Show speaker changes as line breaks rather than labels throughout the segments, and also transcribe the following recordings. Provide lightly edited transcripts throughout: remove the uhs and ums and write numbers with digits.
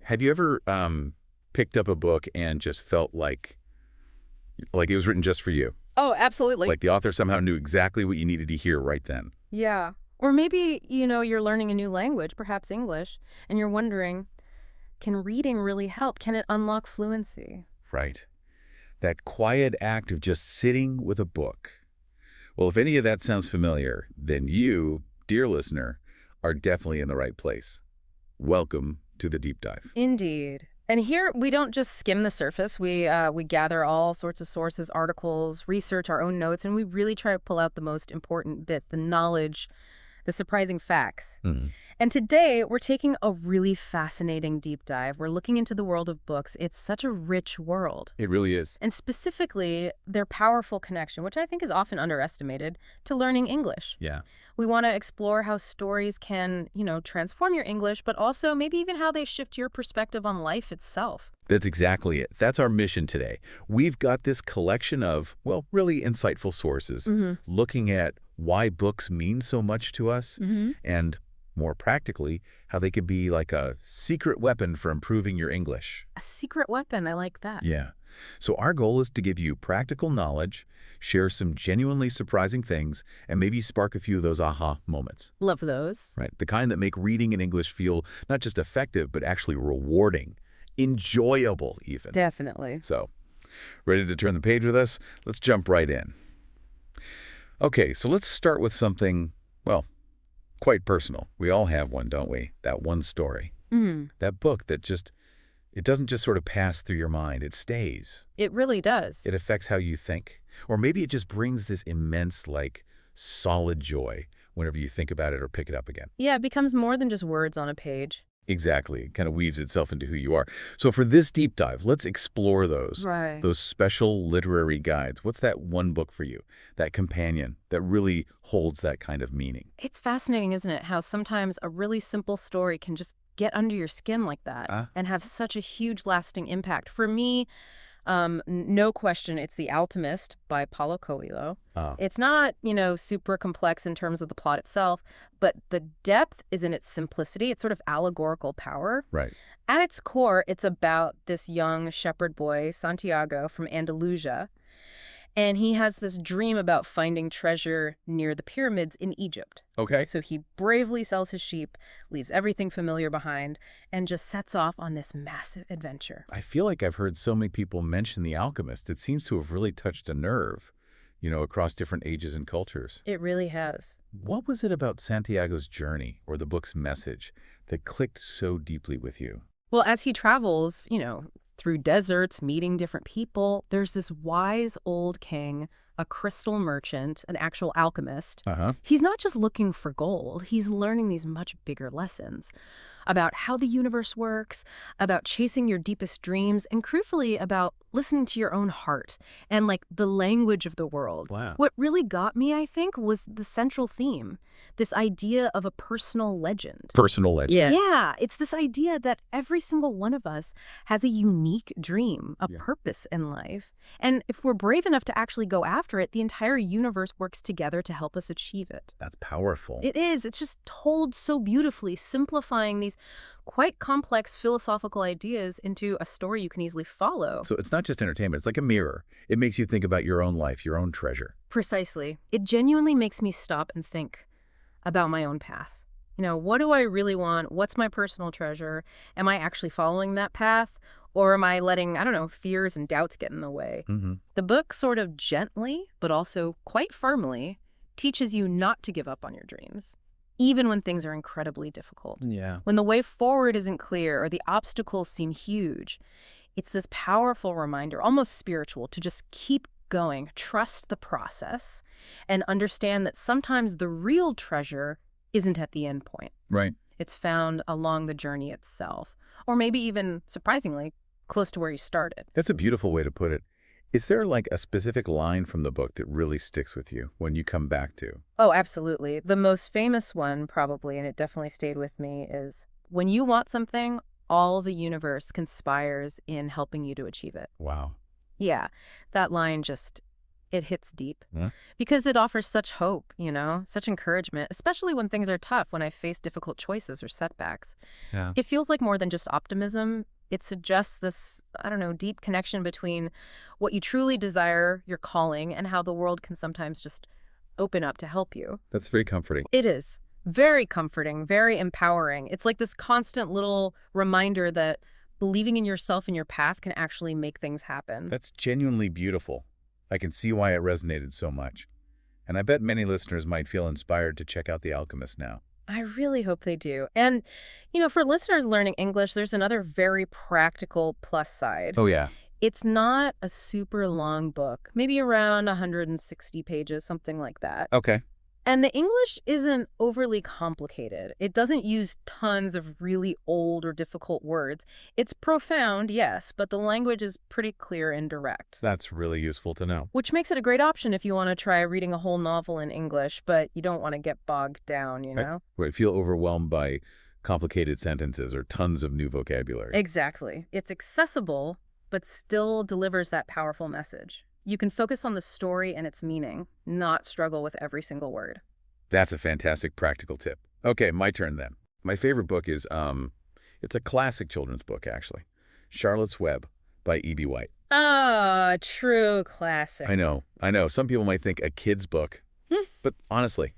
Have you ever picked up a book and just felt like it was written just for you?
Oh, absolutely.
Like the author somehow knew exactly what you needed to hear right then?
Yeah. Or maybe, you're learning a new language, perhaps English, and you're wondering, can reading really help? Can it unlock fluency?
Right. That quiet act of just sitting with a book. Well, if any of that sounds familiar, then you, dear listener, are definitely in the right place. Welcome to the deep dive.
Indeed. And here we don't just skim the surface. We gather all sorts of sources, articles, research our own notes, and we really try to pull out the most important bits, the knowledge, the surprising facts.
Mhm.
And today we're taking a really fascinating deep dive. We're looking into the world of books. It's such a rich world.
It really is.
And specifically, their powerful connection, which I think is often underestimated, to learning English.
Yeah.
We want to explore how stories can, transform your English, but also maybe even how they shift your perspective on life itself.
That's exactly it. That's our mission today. We've got this collection of, well, really insightful sources looking at why books mean so much to us and, more practically, how they could be like a secret weapon for improving your English.
A secret weapon, I like that.
Yeah. So our goal is to give you practical knowledge, share some genuinely surprising things, and maybe spark a few of those aha moments.
Love those.
Right. The kind that make reading in English feel not just effective, but actually rewarding, enjoyable even.
Definitely.
So, ready to turn the page with us? Let's jump right in. Okay, so let's start with something, well, quite personal. We all have one, don't we? That one story. That book that it doesn't just sort of pass through your mind. It stays.
It really does.
It affects how you think. Or maybe it just brings this immense, solid joy whenever you think about it or pick it up again.
Yeah, it becomes more than just words on a page.
Exactly. It kind of weaves itself into who you are. So for this deep dive, let's explore those.
Right.
Those special literary guides. What's that one book for you, that companion that really holds that kind of meaning?
It's fascinating, isn't it, how sometimes a really simple story can just get under your skin like that and have such a huge lasting impact. For me, no question, it's The Alchemist by Paulo Coelho.
Oh.
It's not, super complex in terms of the plot itself, but the depth is in its simplicity. It's sort of allegorical power.
Right.
At its core, it's about this young shepherd boy, Santiago, from Andalusia. And he has this dream about finding treasure near the pyramids in Egypt.
Okay.
So he bravely sells his sheep, leaves everything familiar behind, and just sets off on this massive adventure.
I feel like I've heard so many people mention The Alchemist. It seems to have really touched a nerve, across different ages and cultures.
It really has.
What was it about Santiago's journey or the book's message that clicked so deeply with you?
Well, as he travels, through deserts, meeting different people, there's this wise old king, a crystal merchant, an actual alchemist. He's not just looking for gold. He's learning these much bigger lessons about how the universe works, about chasing your deepest dreams, and crucially about listening to your own heart and the language of the world.
Wow.
What really got me, I think, was the central theme, this idea of a personal legend.
Personal legend.
Yeah, it's this idea that every single one of us has a unique dream, a purpose in life. And if we're brave enough to actually go after it, the entire universe works together to help us achieve it.
That's powerful.
It is. It's just told so beautifully, simplifying these quite complex philosophical ideas into a story you can easily follow.
So it's not just entertainment. It's like a mirror. It makes you think about your own life, your own treasure.
Precisely. It genuinely makes me stop and think about my own path. What do I really want? What's my personal treasure? Am I actually following that path? Or am I letting, fears and doubts get in the way? The book sort of gently, but also quite firmly, teaches you not to give up on your dreams, even when things are incredibly difficult.
Yeah.
When the way forward isn't clear or the obstacles seem huge, it's this powerful reminder, almost spiritual, to just keep going, trust the process, and understand that sometimes the real treasure isn't at the end point.
Right.
It's found along the journey itself, or maybe even, surprisingly, close to where you started.
That's a beautiful way to put it. Is there a specific line from the book that really sticks with you when you come back to?
Oh, absolutely. The most famous one, probably, and it definitely stayed with me, is when you want something, all the universe conspires in helping you to achieve it.
Wow.
Yeah, that line just, it hits deep.
Yeah.
Because it offers such hope, such encouragement, especially when things are tough, when I face difficult choices or setbacks.
Yeah.
It feels like more than just optimism. It suggests this, I don't know, deep connection between what you truly desire, your calling, and how the world can sometimes just open up to help you.
That's very comforting.
It is. Very comforting, very empowering. It's like this constant little reminder that believing in yourself and your path can actually make things happen.
That's genuinely beautiful. I can see why it resonated so much. And I bet many listeners might feel inspired to check out The Alchemist now.
I really hope they do. And, for listeners learning English, there's another very practical plus side.
Oh, yeah.
It's not a super long book, maybe around 160 pages, something like that.
Okay.
And the English isn't overly complicated. It doesn't use tons of really old or difficult words. It's profound, yes, but the language is pretty clear and direct.
That's really useful to know.
Which makes it a great option if you want to try reading a whole novel in English, but you don't want to get bogged down,
Right. Feel overwhelmed by complicated sentences or tons of new vocabulary.
Exactly. It's accessible, but still delivers that powerful message. You can focus on the story and its meaning, not struggle with every single word.
That's a fantastic practical tip. Okay, my turn then. My favorite book is, it's a classic children's book, actually. Charlotte's Web by E.B. White.
Ah, true classic.
I know. Some people might think a kid's book, but honestly,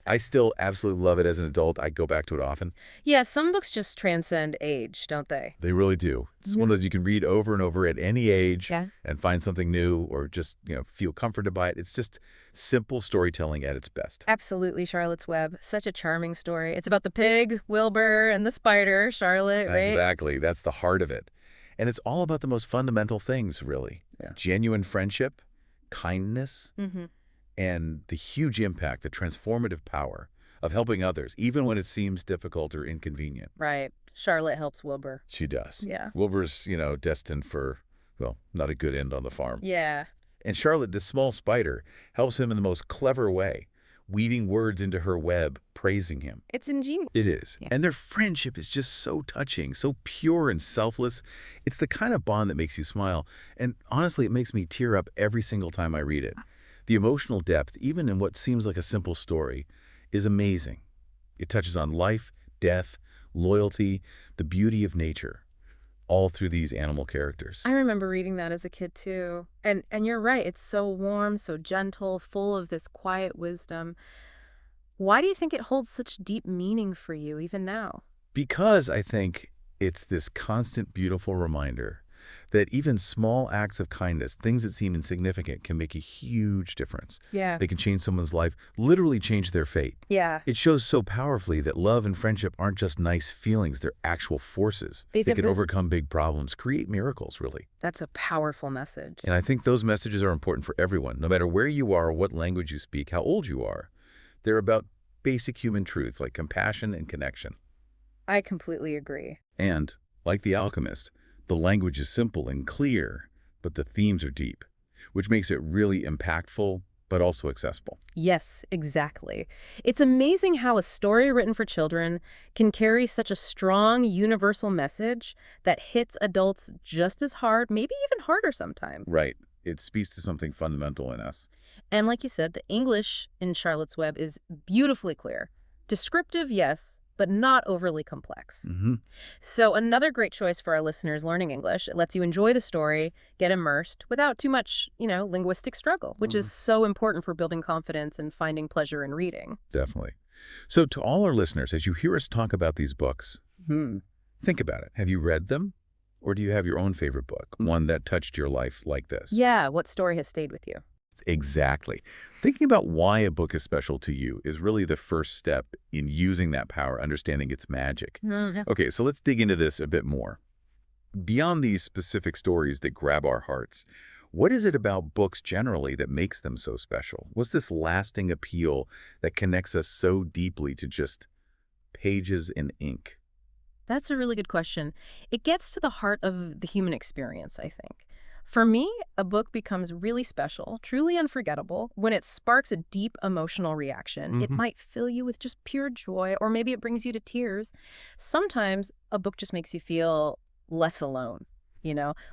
I still absolutely love it as an adult. I go back to it often.
Yeah, some books just transcend age, don't they?
They really do. It's one of those you can read over and over at any age and find something new or just, feel comforted by it. It's just simple storytelling at its best.
Absolutely, Charlotte's Web. Such a charming story. It's about the pig, Wilbur, and the spider, Charlotte, right?
Exactly. That's the heart of it. And it's all about the most fundamental things, really.
Yeah.
Genuine friendship, kindness,
Mm-hmm.
and the huge impact, the transformative power of helping others, even when it seems difficult or inconvenient.
Right. Charlotte helps Wilbur.
She does.
Yeah.
Wilbur's, destined for, well, not a good end on the farm.
Yeah.
And Charlotte, this small spider, helps him in the most clever way, weaving words into her web, praising him.
It's ingenious.
It is.
Yeah.
And their friendship is just so touching, so pure and selfless. It's the kind of bond that makes you smile. And honestly, it makes me tear up every single time I read it. The emotional depth, even in what seems like a simple story, is amazing. It touches on life, death, loyalty, the beauty of nature, all through these animal characters.
I remember reading that as a kid, too. And you're right. It's so warm, so gentle, full of this quiet wisdom. Why do you think it holds such deep meaning for you, even now?
Because I think it's this constant, beautiful reminder that even small acts of kindness, things that seem insignificant, can make a huge difference.
Yeah.
They can change someone's life, literally change their fate.
Yeah.
It shows so powerfully that love and friendship aren't just nice feelings, they're actual forces. They can overcome big problems, create miracles, really.
That's a powerful message.
And I think those messages are important for everyone, no matter where you are, what language you speak, how old you are. They're about basic human truths like compassion and connection.
I completely agree.
And, like The Alchemist, the language is simple and clear, but the themes are deep, which makes it really impactful, but also accessible.
Yes, exactly. It's amazing how a story written for children can carry such a strong, universal message that hits adults just as hard, maybe even harder sometimes.
Right. It speaks to something fundamental in us.
And like you said, the English in Charlotte's Web is beautifully clear. Descriptive, yes, but not overly complex.
Mm-hmm.
So another great choice for our listeners learning English. It lets you enjoy the story, get immersed without too much, linguistic struggle, which is so important for building confidence and finding pleasure in reading.
Definitely. So to all our listeners, as you hear us talk about these books, think about it. Have you read them? Or do you have your own favorite book, one that touched your life like this?
Yeah, what story has stayed with you?
Exactly. Thinking about why a book is special to you is really the first step in using that power, understanding its magic. Okay, so let's dig into this a bit more. Beyond these specific stories that grab our hearts, what is it about books generally that makes them so special? What's this lasting appeal that connects us so deeply to just pages and ink?
That's a really good question. It gets to the heart of the human experience, I think. For me, a book becomes really special, truly unforgettable, when it sparks a deep emotional reaction. It might fill you with just pure joy, or maybe it brings you to tears. Sometimes a book just makes you feel less alone.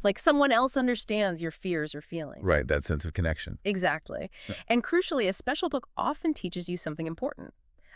like someone else understands your fears or feelings.
Right, that sense of connection.
Exactly.
Yeah.
And crucially, a special book often teaches you something important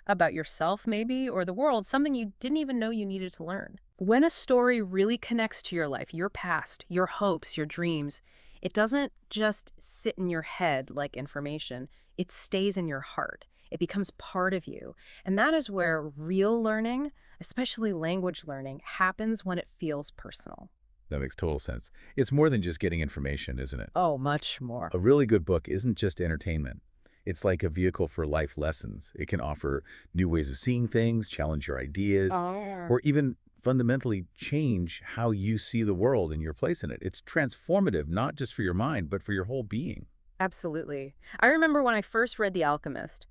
about yourself, maybe, or the world, something you didn't even know you needed to learn. When a story really connects to your life, your past, your hopes, your dreams, it doesn't just sit in your head like information. It stays in your heart. It becomes part of you. And that is where real learning, especially language learning, happens when it feels personal.
That makes total sense. It's more than just getting information, isn't it?
Oh, much more.
A really good book isn't just entertainment. It's like a vehicle for life lessons. It can offer new ways of seeing things, challenge your ideas, or even fundamentally change how you see the world and your place in it. It's transformative, not just for your mind, but for your whole being.
Absolutely. I remember when I first read The Alchemist,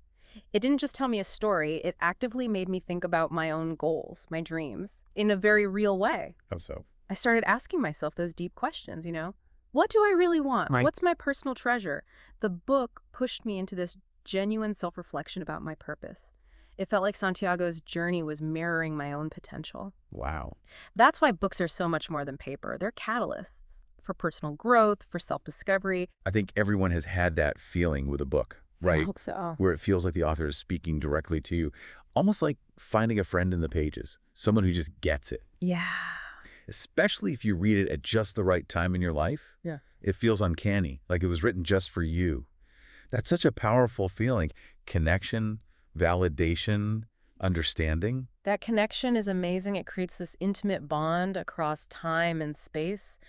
it didn't just tell me a story, it actively made me think about my own goals, my dreams, in a very real way.
How so?
I started asking myself those deep questions, What do I really want?
Right.
What's my personal treasure? The book pushed me into this genuine self-reflection about my purpose. It felt like Santiago's journey was mirroring my own potential.
Wow.
That's why books are so much more than paper. They're catalysts for personal growth, for self-discovery.
I think everyone has had that feeling with a book, right?
I hope so.
Where it feels like the author is speaking directly to you, almost like finding a friend in the pages, someone who just gets it.
Yeah.
Especially if you read it at just the right time in your life.
Yeah.
It feels uncanny, like it was written just for you. That's such a powerful feeling. Connection, validation, understanding.
That connection is amazing. It creates this intimate bond across time and space.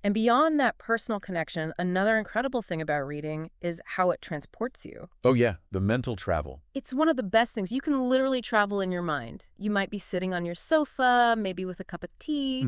And beyond that personal connection, another incredible thing about reading is how it transports you.
Oh yeah, the mental travel.
It's one of the best things. You can literally travel in your mind. You might be sitting on your sofa, maybe with a cup of tea,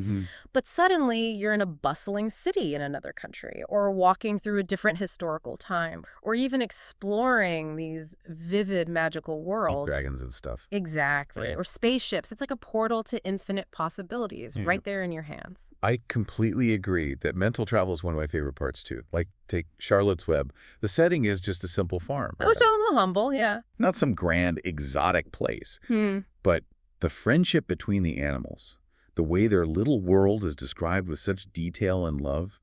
but suddenly you're in a bustling city in another country, or walking through a different historical time, or even exploring these vivid magical worlds.
Dragons and stuff.
Exactly.
Right.
Or spaceships. It's like a portal to infinite possibilities right there in your hands.
I completely agree that mental travel is one of my favorite parts too. Like take Charlotte's Web. The setting is just a simple farm.
Oh, so I'm humble, yeah.
Not some grand exotic place, but the friendship between the animals, the way their little world is described with such detail and love,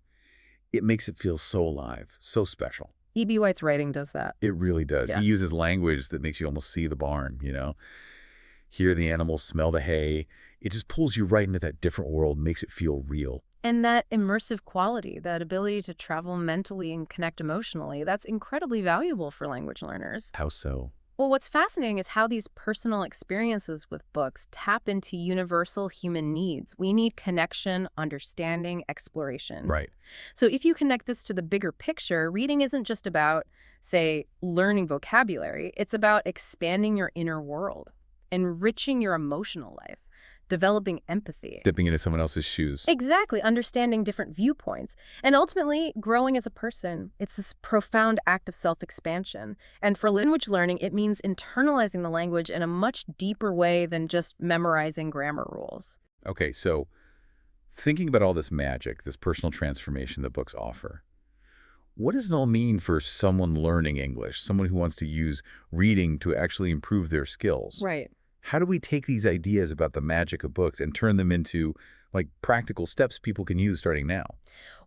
it makes it feel so alive, so special.
E.B. White's writing does that.
It really does.
Yeah.
He uses language that makes you almost see the barn, Hear the animals, smell the hay. It just pulls you right into that different world, makes it feel real.
And that immersive quality, that ability to travel mentally and connect emotionally, that's incredibly valuable for language learners.
How so?
Well, what's fascinating is how these personal experiences with books tap into universal human needs. We need connection, understanding, exploration.
Right.
So if you connect this to the bigger picture, reading isn't just about, say, learning vocabulary. It's about expanding your inner world, enriching your emotional life, developing empathy.
Dipping into someone else's shoes.
Exactly, understanding different viewpoints. And ultimately, growing as a person. It's this profound act of self-expansion. And for language learning, it means internalizing the language in a much deeper way than just memorizing grammar rules.
Okay, so thinking about all this magic, this personal transformation that books offer, what does it all mean for someone learning English, someone who wants to use reading to actually improve their skills?
Right.
How do we take these ideas about the magic of books and turn them into practical steps people can use starting now?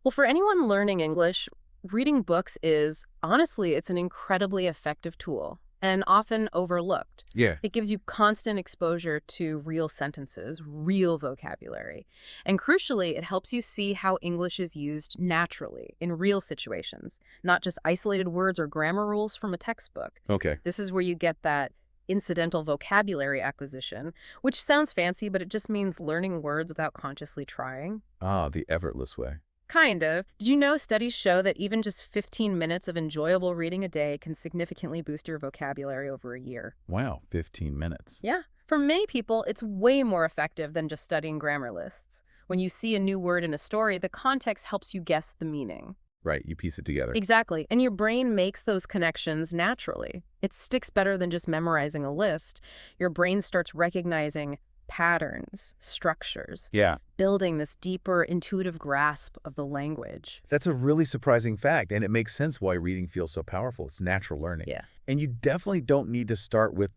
Well, for anyone learning English, reading books is, honestly, it's an incredibly effective tool and often overlooked.
Yeah.
It gives you constant exposure to real sentences, real vocabulary. And crucially, it helps you see how English is used naturally in real situations, not just isolated words or grammar rules from a textbook.
Okay.
This is where you get that incidental vocabulary acquisition, which sounds fancy, but it just means learning words without consciously trying.
Ah, the effortless way.
Kind of. Did you know studies show that even just 15 minutes of enjoyable reading a day can significantly boost your vocabulary over a year?
Wow, 15 minutes.
Yeah. For many people, it's way more effective than just studying grammar lists. When you see a new word in a story, the context helps you guess the meaning.
Right, you piece it together.
Exactly. And your brain makes those connections naturally. It sticks better than just memorizing a list. Your brain starts recognizing patterns, structures.
Yeah.
Building this deeper intuitive grasp of the language.
That's a really surprising fact, and it makes sense why reading feels so powerful. It's natural learning.
Yeah.
And you definitely don't need to start with,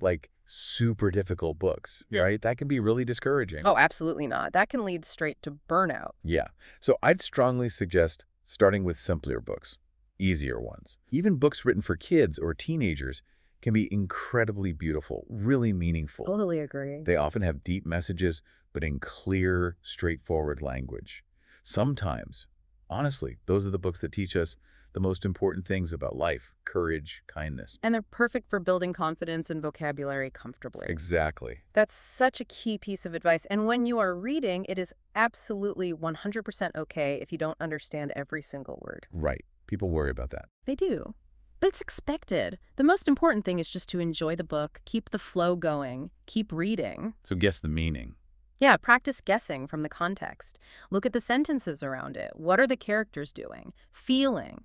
super difficult books, right? That can be really discouraging.
Oh, absolutely not. That can lead straight to burnout.
Yeah. So I'd strongly suggest starting with simpler books, easier ones. Even books written for kids or teenagers can be incredibly beautiful, really meaningful.
Totally agree.
They often have deep messages, but in clear, straightforward language. Sometimes, honestly, those are the books that teach us the most important things about life, courage, kindness.
And they're perfect for building confidence and vocabulary comfortably.
Exactly.
That's such a key piece of advice. And when you are reading, it is absolutely 100% okay if you don't understand every single word.
Right. People worry about that.
They do. But it's expected. The most important thing is just to enjoy the book, keep the flow going, keep reading.
So guess the meaning.
Yeah, practice guessing from the context. Look at the sentences around it. What are the characters doing? Feeling.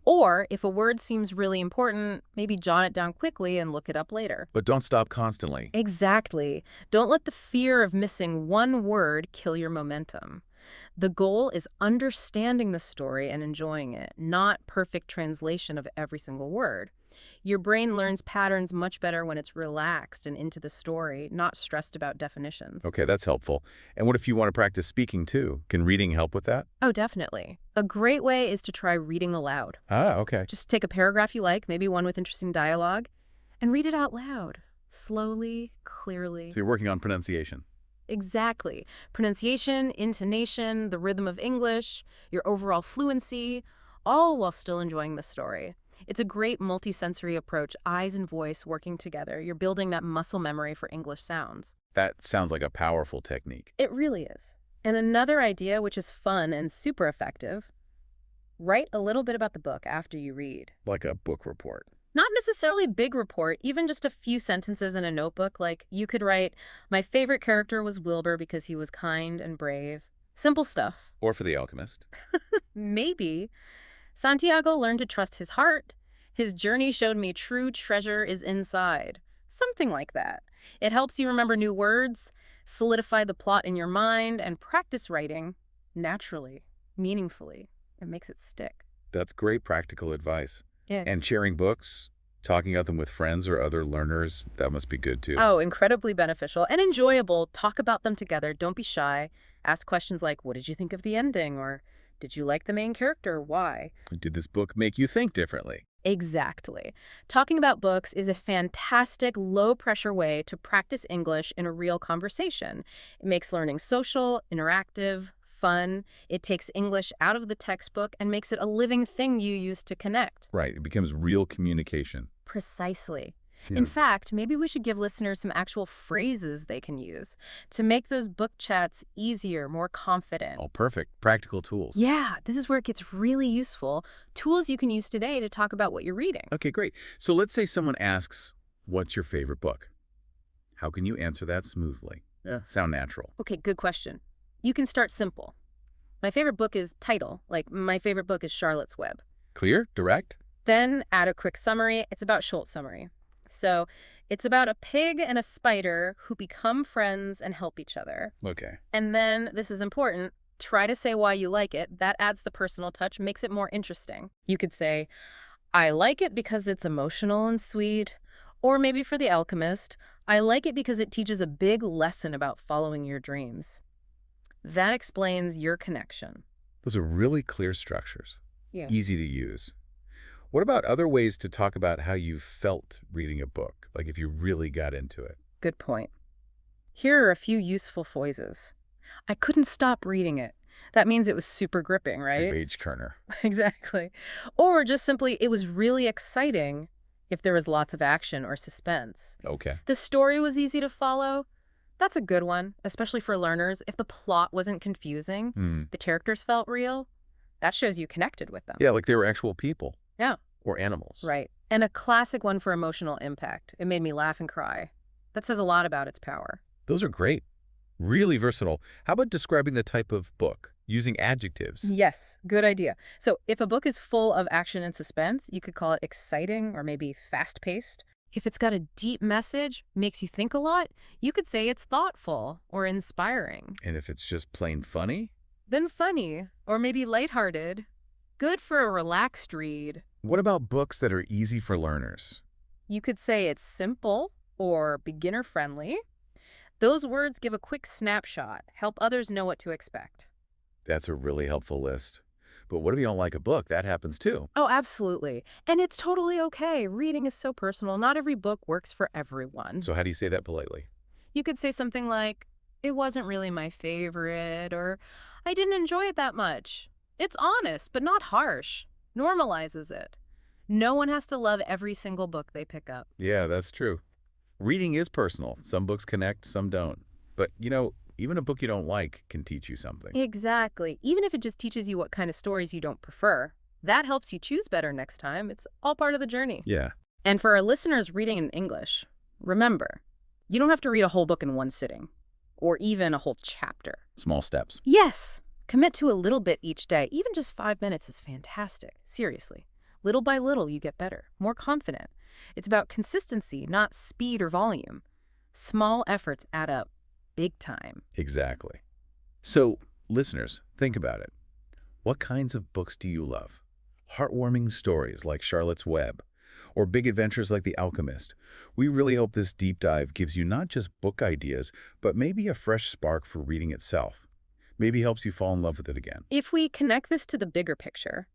Or, if a word seems really important, maybe jot it down quickly and look it up later.
But don't stop constantly.
Exactly. Don't let the fear of missing one word kill your momentum. The goal is understanding the story and enjoying it, not perfect translation of every single word. Your brain learns patterns much better when it's relaxed and into the story, not stressed about definitions.
Okay, that's helpful. And what if you want to practice speaking too? Can reading help with that?
Oh, definitely. A great way is to try reading aloud.
Ah, okay.
Just take a paragraph you like, maybe one with interesting dialogue, and read it out loud, slowly, clearly.
So you're working on pronunciation.
Exactly. Pronunciation, intonation, the rhythm of English, your overall fluency, all while still enjoying the story. It's a great multisensory approach, eyes and voice working together. You're building that muscle memory for English sounds.
That sounds like a powerful technique.
It really is. And another idea, which is fun and super effective, write a little bit about the book after you read.
Like a book report.
Not necessarily a big report, even just a few sentences in a notebook. Like, you could write, "My favorite character was Wilbur because he was kind and brave." Simple stuff.
Or for The Alchemist.
Maybe. Santiago learned to trust his heart. His journey showed me true treasure is inside. Something like that. It helps you remember new words, solidify the plot in your mind, and practice writing naturally, meaningfully. It makes it stick.
That's great practical advice.
Yeah.
And sharing books, talking about them with friends or other learners, that must be good too.
Oh, incredibly beneficial and enjoyable. Talk about them together. Don't be shy. Ask questions like, "What did you think of the ending?" Or, "Did you like the main character? Why?"
Did this book make you think differently?
Exactly. Talking about books is a fantastic, low-pressure way to practice English in a real conversation. It makes learning social, interactive, fun. It takes English out of the textbook and makes it a living thing you use to connect.
Right. It becomes real communication.
Precisely.
Yeah.
In fact, maybe we should give listeners some actual phrases they can use to make those book chats easier, more confident.
Oh, perfect. Practical tools.
Yeah, this is where it gets really useful. Tools you can use today to talk about what you're reading.
Okay, great. So let's say someone asks, what's your favorite book? How can you answer that smoothly? Sound natural.
Okay, good question. You can start simple. My favorite book is title, like my favorite book is Charlotte's Web.
Clear? Direct?
Then add a quick summary. It's about Schultz summary. So it's about a pig and a spider who become friends and help each other.
Okay.
And then, this is important, try to say why you like it. That adds the personal touch, makes it more interesting. You could say, "I like it because it's emotional and sweet." Or maybe for The Alchemist, "I like it because it teaches a big lesson about following your dreams." That explains your connection.
Those are really clear structures.
Yeah.
Easy to use. What about other ways to talk about how you felt reading a book? Like if you really got into it.
Good point. Here are a few useful phrases. "I couldn't stop reading it." That means it was super gripping,
It's a
right?
page turner.
Exactly. Or just simply, it was really exciting if there was lots of action or suspense.
Okay.
The story was easy to follow. That's a good one, especially for learners. If the plot wasn't confusing, the characters felt real, that shows you connected with them.
Yeah, like they were actual people.
Yeah.
Or animals.
Right. And a classic one for emotional impact. It made me laugh and cry. That says a lot about its power.
Those are great. Really versatile. How about describing the type of book? Using adjectives.
Yes, good idea. So if a book is full of action and suspense, you could call it exciting or maybe fast-paced. If it's got a deep message, makes you think a lot, you could say it's thoughtful or inspiring.
And if it's just plain funny?
Then funny or maybe lighthearted. Good for a relaxed read.
What about books that are easy for learners?
You could say it's simple or beginner-friendly. Those words give a quick snapshot, help others know what to expect.
That's a really helpful list. But what if you don't like a book? That happens too.
Oh, absolutely. And it's totally okay. Reading is so personal. Not every book works for everyone.
So how do you say that politely?
You could say something like, it wasn't really my favorite, or I didn't enjoy it that much. It's honest, but not harsh. Normalizes it. No one has to love every single book they pick up.
Yeah, that's true. Reading is personal. Some books connect, some don't. But, even a book you don't like can teach you something.
Exactly. Even if it just teaches you what kind of stories you don't prefer, that helps you choose better next time. It's all part of the journey.
Yeah.
And for our listeners reading in English, remember, you don't have to read a whole book in one sitting, or even a whole chapter.
Small steps.
Yes. Commit to a little bit each day. Even just 5 minutes is fantastic. Seriously. Little by little, you get better, more confident. It's about consistency, not speed or volume. Small efforts add up big time.
Exactly. So, listeners, think about it. What kinds of books do you love? Heartwarming stories like Charlotte's Web, or big adventures like The Alchemist. We really hope this deep dive gives you not just book ideas, but maybe a fresh spark for reading itself. Maybe helps you fall in love with it again.
If we connect this to the bigger picture,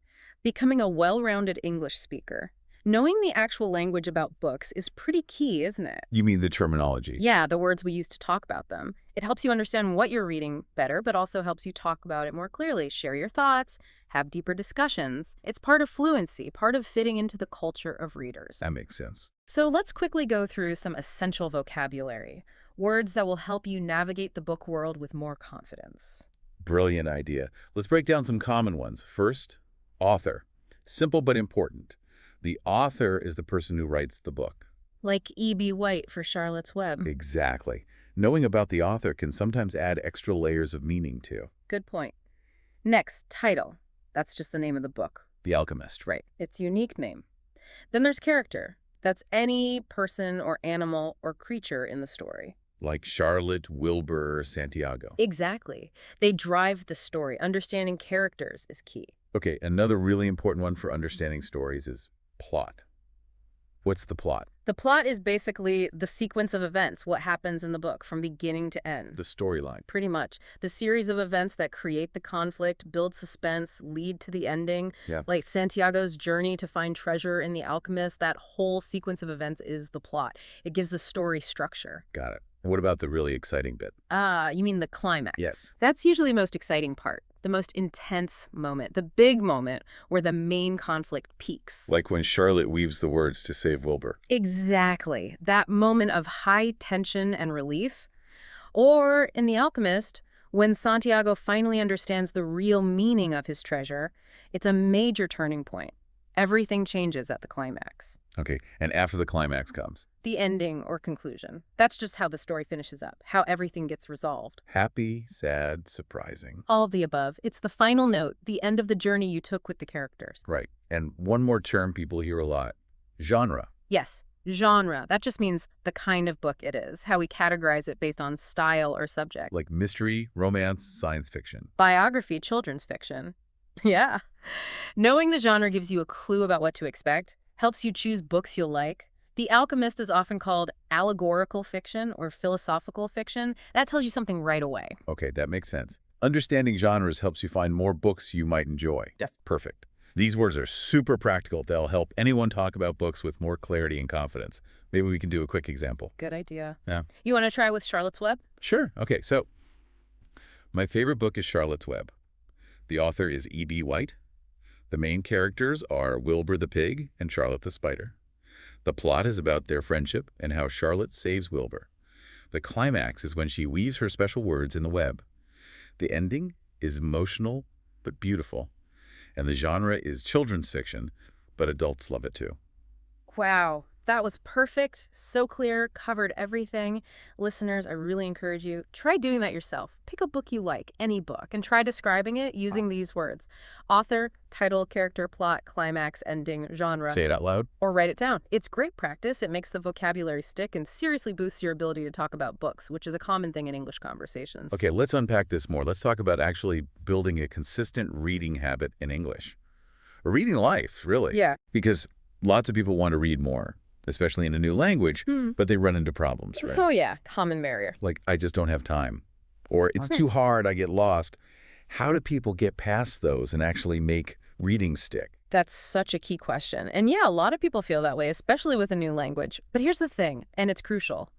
becoming a well-rounded English speaker, knowing the actual language about books is pretty key, isn't it?
You mean the terminology?
Yeah, the words we use to talk about them. It helps you understand what you're reading better, but also helps you talk about it more clearly, share your thoughts, have deeper discussions. It's part of fluency, part of fitting into the culture of readers.
That makes sense.
So let's quickly go through some essential vocabulary, words that will help you navigate the book world with more confidence.
Brilliant idea. Let's break down some common ones. First, author. Simple but important. The author is the person who writes the book.
Like E.B. White for Charlotte's Web.
Exactly. Knowing about the author can sometimes add extra layers of meaning too.
Good point. Next, title. That's just the name of the book.
The Alchemist.
Right. Its unique name. Then there's character. That's any person or animal or creature in the story.
Like Charlotte, Wilbur, Santiago.
Exactly. They drive the story. Understanding characters is key.
Okay, another really important one for understanding stories is plot. What's the plot?
The plot is basically the sequence of events, what happens in the book from beginning to end.
The storyline.
Pretty much. The series of events that create the conflict, build suspense, lead to the ending.
Yeah.
Like Santiago's journey to find treasure in The Alchemist, that whole sequence of events is the plot. It gives the story structure.
Got it. And what about the really exciting bit?
You mean the climax?
Yes.
That's usually the most exciting part, the most intense moment, the big moment where the main conflict peaks.
Like when Charlotte weaves the words to save Wilbur.
Exactly. That moment of high tension and relief. Or in The Alchemist, when Santiago finally understands the real meaning of his treasure, it's a major turning point. Everything changes at the climax.
Okay, and after the climax comes?
The ending or conclusion. That's just how the story finishes up, how everything gets resolved.
Happy, sad, surprising.
All of the above. It's the final note, the end of the journey you took with the characters.
Right. And one more term people hear a lot. Genre.
Yes, genre. That just means the kind of book it is, how we categorize it based on style or subject.
Like mystery, romance, science fiction.
Biography, children's fiction. Yeah. Knowing the genre gives you a clue about what to expect, helps you choose books you'll like. The Alchemist is often called allegorical fiction or philosophical fiction. That tells you something right away.
Okay, that makes sense. Understanding genres helps you find more books you might enjoy. Perfect. These words are super practical. They'll help anyone talk about books with more clarity and confidence. Maybe we can do a quick example.
Good idea.
Yeah.
You want to try with Charlotte's Web?
Sure. Okay, so my favorite book is Charlotte's Web. The author is E.B. White. The main characters are Wilbur the pig and Charlotte the spider. The plot is about their friendship and how Charlotte saves Wilbur. The climax is when she weaves her special words in the web. The ending is emotional but beautiful. And the genre is children's fiction, but adults love it too.
Wow, that was perfect, so clear, covered everything. Listeners, I really encourage you, try doing that yourself. Pick a book you like, any book, and try describing it using these words. Author, title, character, plot, climax, ending, genre.
Say it out loud.
Or write it down. It's great practice. It makes the vocabulary stick and seriously boosts your ability to talk about books, which is a common thing in English conversations.
Okay, let's unpack this more. Let's talk about actually building a consistent reading habit in English. Or reading life, really.
Yeah.
Because lots of people want to read more, especially in a new language, but they run into problems, right?
Oh, yeah. Common barrier.
Like, I just don't have time. Or it's too hard, I get lost. How do people get past those and actually make reading stick?
That's such a key question. And yeah, a lot of people feel that way, especially with a new language. But here's the thing, and it's crucial.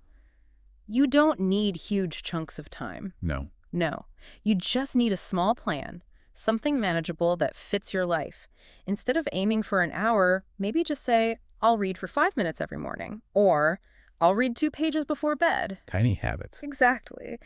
You don't need huge chunks of time.
No.
No. You just need a small plan, something manageable that fits your life. Instead of aiming for an hour, maybe just say, I'll read for 5 minutes every morning. Or, I'll read 2 pages before bed.
Tiny habits.
Exactly.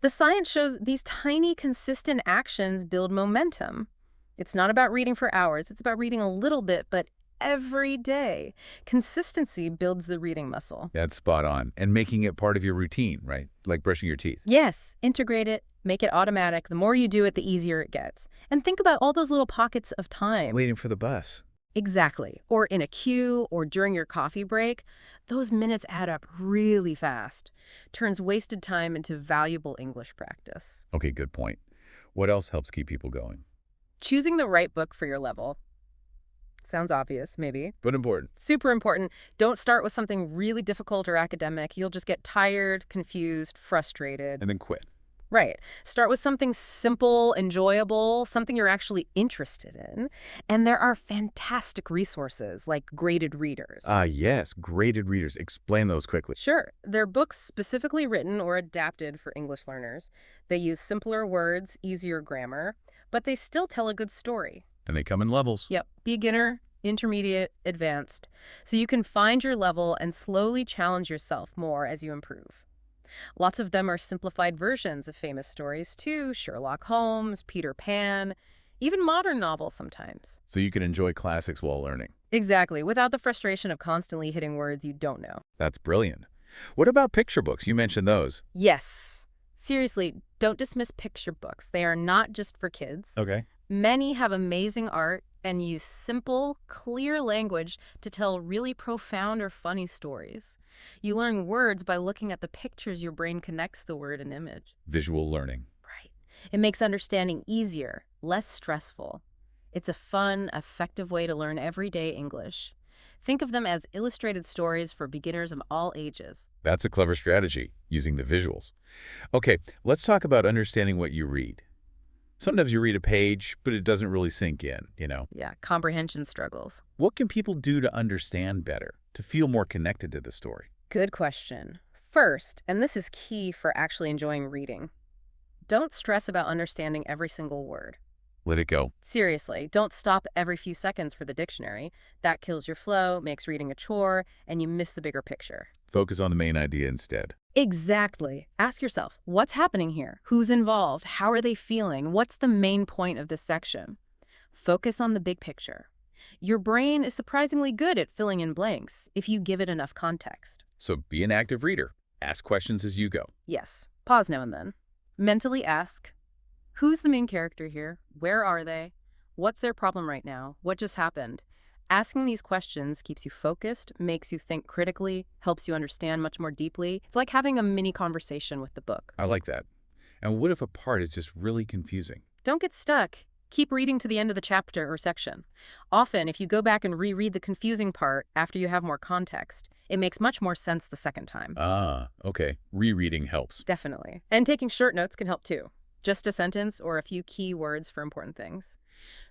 The science shows these tiny, consistent actions build momentum. It's not about reading for hours. It's about reading a little bit, but every day. Consistency builds the reading muscle.
That's spot on. And making it part of your routine, right? Like brushing your teeth.
Yes. Integrate it. Make it automatic. The more you do it, the easier it gets. And think about all those little pockets of time.
Waiting for the bus.
Exactly. Or in a queue or during your coffee break. Those minutes add up really fast. Turns wasted time into valuable English practice.
Okay, good point. What else helps keep people going?
Choosing the right book for your level. Sounds obvious, maybe.
But important.
Super important. Don't start with something really difficult or academic. You'll just get tired, confused, frustrated.
And then quit.
Right. Start with something simple, enjoyable, something you're actually interested in. And there are fantastic resources like graded readers.
Yes, graded readers. Explain those quickly.
Sure. They're books specifically written or adapted for English learners. They use simpler words, easier grammar, but they still tell a good story.
And they come in levels.
Yep. Beginner, intermediate, advanced. So you can find your level and slowly challenge yourself more as you improve. Lots of them are simplified versions of famous stories too. Sherlock Holmes, Peter Pan, even modern novels sometimes.
So you can enjoy classics while learning.
Exactly, without the frustration of constantly hitting words you don't know.
That's brilliant. What about picture books? You mentioned those.
Yes. Seriously, don't dismiss picture books. They are not just for kids.
Okay.
Many have amazing art and use simple, clear language to tell really profound or funny stories. You learn words by looking at the pictures your brain connects the word and image.
Visual learning.
Right. It makes understanding easier, less stressful. It's a fun, effective way to learn everyday English. Think of them as illustrated stories for beginners of all ages.
That's a clever strategy, using the visuals. Okay, let's talk about understanding what you read. Sometimes you read a page, but it doesn't really sink in, you know?
Yeah, comprehension struggles.
What can people do to understand better, to feel more connected to the story?
Good question. First, and this is key for actually enjoying reading, don't stress about understanding every single word.
Let it go.
Seriously, don't stop every few seconds for the dictionary. That kills your flow, makes reading a chore, and you miss the bigger picture.
Focus on the main idea instead.
Exactly. Ask yourself, what's happening here? Who's involved? How are they feeling? What's the main point of this section? Focus on the big picture. Your brain is surprisingly good at filling in blanks if you give it enough context.
So be an active reader. Ask questions as you go.
Yes. Pause now and then. Mentally ask, who's the main character here? Where are they? What's their problem right now? What just happened? Asking these questions keeps you focused, makes you think critically, helps you understand much more deeply. It's like having a mini conversation with the book.
I like that. And what if a part is just really confusing?
Don't get stuck. Keep reading to the end of the chapter or section. Often, if you go back and reread the confusing part after you have more context, it makes much more sense the second time.
Ah, okay. Rereading helps.
Definitely. And taking short notes can help too. Just a sentence or a few key words for important things.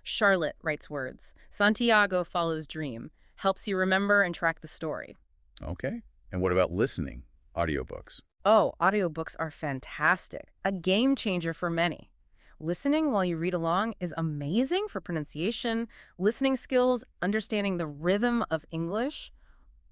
Charlotte writes words. Santiago follows dream. Helps you remember and track the story.
Okay. And what about listening? Audiobooks.
Oh, audiobooks are fantastic. A game changer for many. Listening while you read along is amazing for pronunciation, listening skills, understanding the rhythm of English,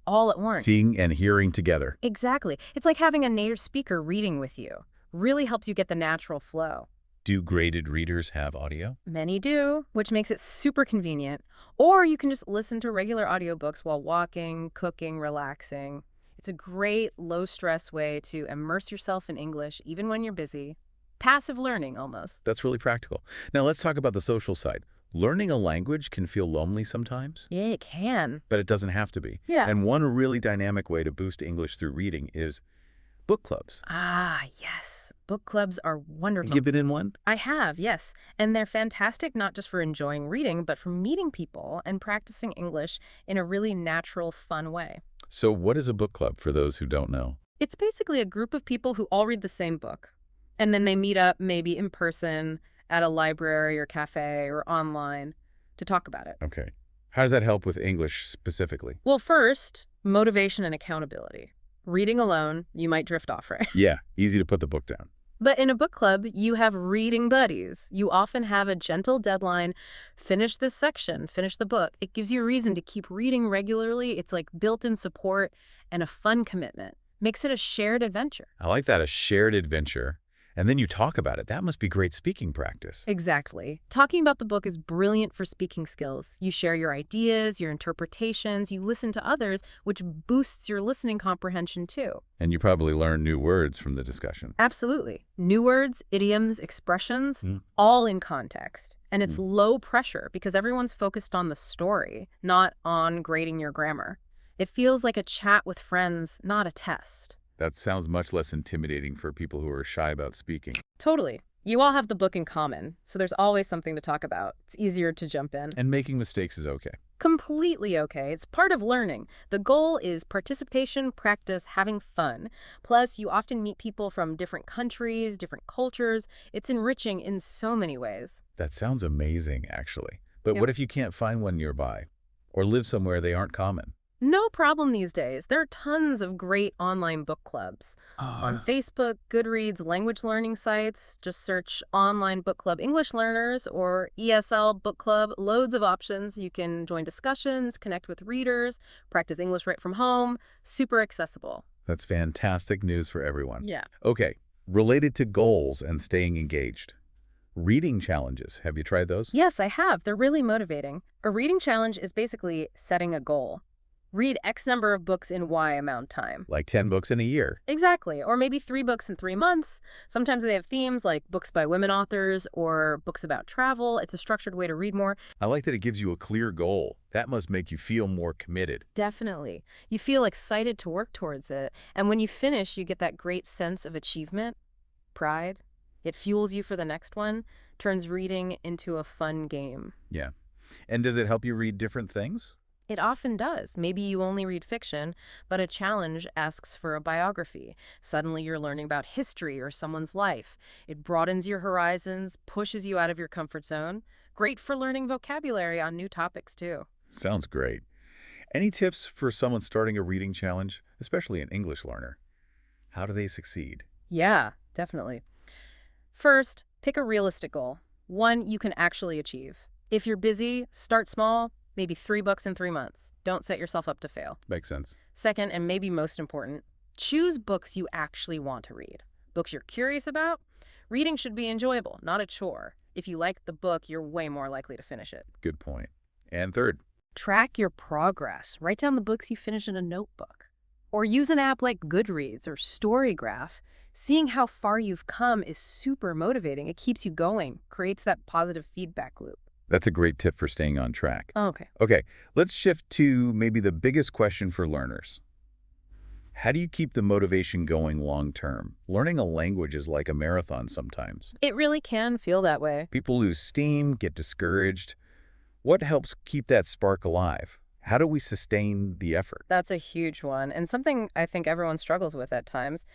all at once.
Seeing and hearing together.
Exactly. It's like having a native speaker reading with you. Really helps you get the natural flow.
Do graded readers have audio?
Many do, which makes it super convenient. Or you can just listen to regular audiobooks while walking, cooking, relaxing. It's a great, low-stress way to immerse yourself in English, even when you're busy. Passive learning, almost.
That's really practical. Now let's talk about the social side. Learning a language can feel lonely sometimes.
Yeah, it can.
But it doesn't have to be.
Yeah.
And one really dynamic way to boost English through reading is book clubs.
Ah, yes. Book clubs are wonderful.
You've been in one?
I have, yes. And they're fantastic not just for enjoying reading, but for meeting people and practicing English in a really natural, fun way.
So what is a book club for those who don't know?
It's basically a group of people who all read the same book. And then they meet up maybe in person at a library or cafe or online to talk about it.
Okay. How does that help with English specifically?
Well, first, motivation and accountability. Reading alone, you might drift off, right?
Yeah, easy to put the book down.
But in a book club, you have reading buddies. You often have a gentle deadline. Finish this section, finish the book. It gives you a reason to keep reading regularly. It's like built-in support and a fun commitment. Makes it a shared adventure.
I like that, a shared adventure. And then you talk about it. That must be great speaking practice.
Exactly. Talking about the book is brilliant for speaking skills. You share your ideas, your interpretations, you listen to others, which boosts your listening comprehension too.
And you probably learn new words from the discussion.
Absolutely. New words, idioms, expressions, all in context. And it's low pressure because everyone's focused on the story, not on grading your grammar. It feels like a chat with friends, not a test.
That sounds much less intimidating for people who are shy about speaking.
Totally. You all have the book in common, so there's always something to talk about. It's easier to jump in.
And making mistakes is okay.
Completely okay. It's part of learning. The goal is participation, practice, having fun. Plus, you often meet people from different countries, different cultures. It's enriching in so many ways.
That sounds amazing, actually. But what if you can't find one nearby or live somewhere they aren't common?
No problem these days. There are tons of great online book clubs. On Facebook, Goodreads, language learning sites. Just search Online Book Club English Learners or ESL Book Club. Loads of options. You can join discussions, connect with readers, practice English right from home. Super accessible.
That's fantastic news for everyone.
Yeah.
Okay, related to goals and staying engaged. Reading challenges. Have you tried those?
Yes, I have. They're really motivating. A reading challenge is basically setting a goal. Read X number of books in Y amount of time.
Like 10 books in a year.
Exactly. Or maybe 3 books in 3 months. Sometimes they have themes like books by women authors or books about travel. It's a structured way to read more.
I like that it gives you a clear goal. That must make you feel more committed.
Definitely. You feel excited to work towards it. And when you finish, you get that great sense of achievement, pride. It fuels you for the next one, turns reading into a fun game.
Yeah. And does it help you read different things?
It often does. Maybe you only read fiction, but a challenge asks for a biography. Suddenly you're learning about history or someone's life. It broadens your horizons, pushes you out of your comfort zone. Great for learning vocabulary on new topics, too.
Sounds great. Any tips for someone starting a reading challenge, especially an English learner? How do they succeed?
Yeah, definitely. First, pick a realistic goal. One you can actually achieve. If you're busy, start small. Maybe 3 books in 3 months. Don't set yourself up to fail.
Makes sense.
Second, and maybe most important, choose books you actually want to read. Books you're curious about. Reading should be enjoyable, not a chore. If you like the book, you're way more likely to finish it.
Good point. And third,
track your progress. Write down the books you finish in a notebook. Or use an app like Goodreads or Storygraph. Seeing how far you've come is super motivating. It keeps you going, creates that positive feedback loop.
That's a great tip for staying on track.
Oh, okay.
Okay, let's shift to maybe the biggest question for learners. How do you keep the motivation going long term? Learning a language is like a marathon sometimes.
It really can feel that way.
People lose steam, get discouraged. What helps keep that spark alive? How do we sustain the effort?
That's a huge one, and something I think everyone struggles with at times.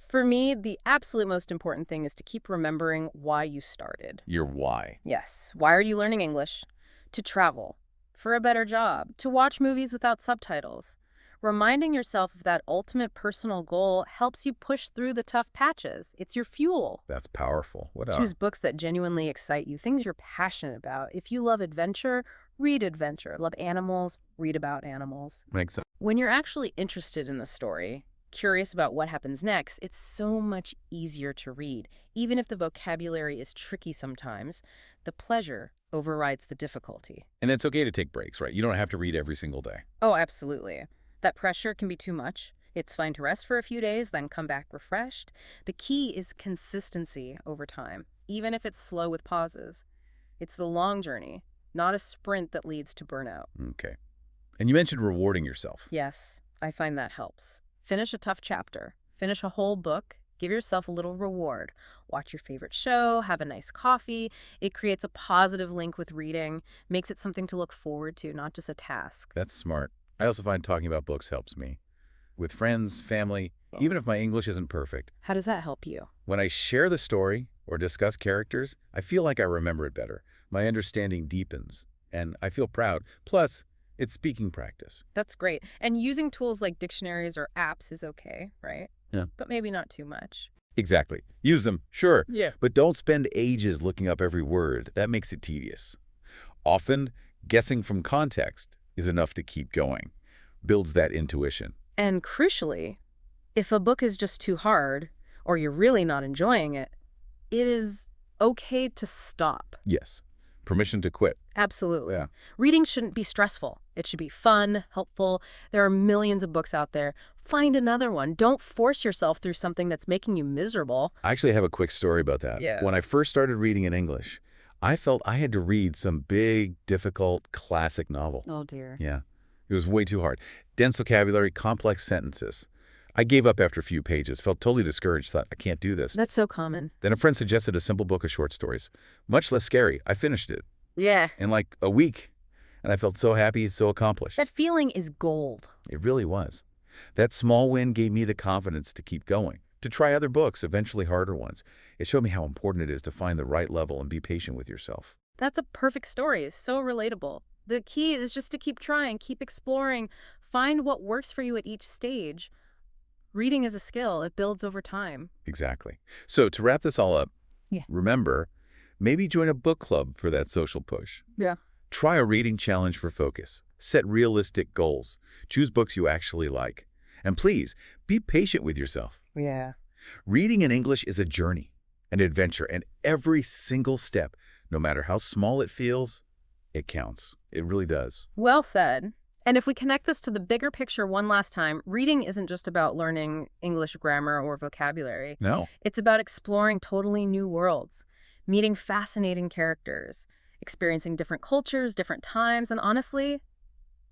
For me, the absolute most important thing is to keep remembering why you started.
Your why.
Yes. Why are you learning English? To travel, for a better job, to watch movies without subtitles. Reminding yourself of that ultimate personal goal helps you push through the tough patches. It's your fuel.
That's powerful. What else?
Choose books that genuinely excite you, things you're passionate about. If you love adventure, read adventure. Love animals, read about animals.
Makes sense.
When you're actually interested in the story, curious about what happens next, it's so much easier to read. Even if the vocabulary is tricky sometimes, the pleasure overrides the difficulty.
And it's okay to take breaks, right? You don't have to read every single day.
Oh, absolutely. That pressure can be too much. It's fine to rest for a few days, then come back refreshed. The key is consistency over time, even if it's slow with pauses. It's the long journey, not a sprint that leads to burnout.
Okay. And you mentioned rewarding yourself.
Yes, I find that helps. Finish a tough chapter. Finish a whole book. Give yourself a little reward. Watch your favorite show, have a nice coffee. It creates a positive link with reading, makes it something to look forward to, not just a task.
That's smart. I also find talking about books helps me. with friends, family, even if my English isn't perfect.
How does that help you?
When I share the story or discuss characters, I feel like I remember it better. My understanding deepens, and I feel proud. Plus, it's speaking practice.
That's great. And using tools like dictionaries or apps is okay, right?
Yeah.
But maybe not too much.
Exactly. Use them, sure.
Yeah.
But don't spend ages looking up every word. That makes it tedious. Often, guessing from context is enough to keep going. Builds that intuition.
And crucially, if a book is just too hard, or you're really not enjoying it, it is okay to stop.
Yes. Permission to quit.
Absolutely.
Yeah.
Reading shouldn't be stressful. It should be fun, helpful. There are millions of books out there. Find another one. Don't force yourself through something that's making you miserable.
I actually have a quick story about that.
Yeah.
When I first started reading in English, I felt I had to read some big, difficult, classic novel.
Oh, dear.
Yeah. It was way too hard. Dense vocabulary, complex sentences. I gave up after a few pages, felt totally discouraged, thought, I can't do this.
That's so common.
Then a friend suggested a simple book of short stories. Much less scary. I finished it
Yeah.
in like a week, and I felt so happy, so accomplished.
That feeling is gold.
It really was. That small win gave me the confidence to keep going, to try other books, eventually harder ones. It showed me how important it is to find the right level and be patient with yourself.
That's a perfect story. It's so relatable. The key is just to keep trying, keep exploring, find what works for you at each stage. Reading is a skill. It builds over time.
Exactly. So to wrap this all up, remember, maybe join a book club for that social push.
Yeah.
Try a reading challenge for focus. Set realistic goals. Choose books you actually like. And please, be patient with yourself.
Yeah.
Reading in English is a journey, an adventure, and every single step, no matter how small it feels, it counts. It really does.
Well said. And if we connect this to the bigger picture one last time, reading isn't just about learning English grammar or vocabulary.
No.
It's about exploring totally new worlds, meeting fascinating characters, experiencing different cultures, different times, and honestly,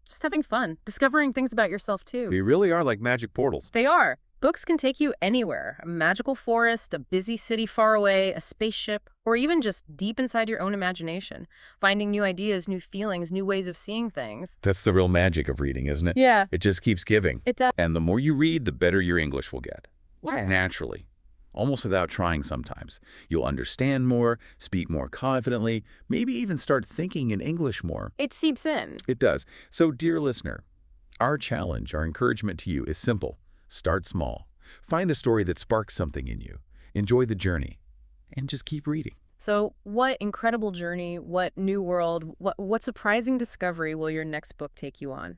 just having fun, discovering things about yourself too.
They really are like magic portals.
They are. Books can take you anywhere. A magical forest, a busy city far away, a spaceship, or even just deep inside your own imagination, finding new ideas, new feelings, new ways of seeing things.
That's the real magic of reading, isn't it?
Yeah.
It just keeps giving.
It does.
And the more you read, the better your English will get.
Yeah.
Naturally. Almost without trying sometimes. You'll understand more, speak more confidently, maybe even start thinking in English more.
It seeps in.
It does. So, dear listener, our challenge, our encouragement to you is simple. Start small. Find a story that sparks something in you. Enjoy the journey. And just keep reading.
So what incredible journey, what new world, what surprising discovery will your next book take you on?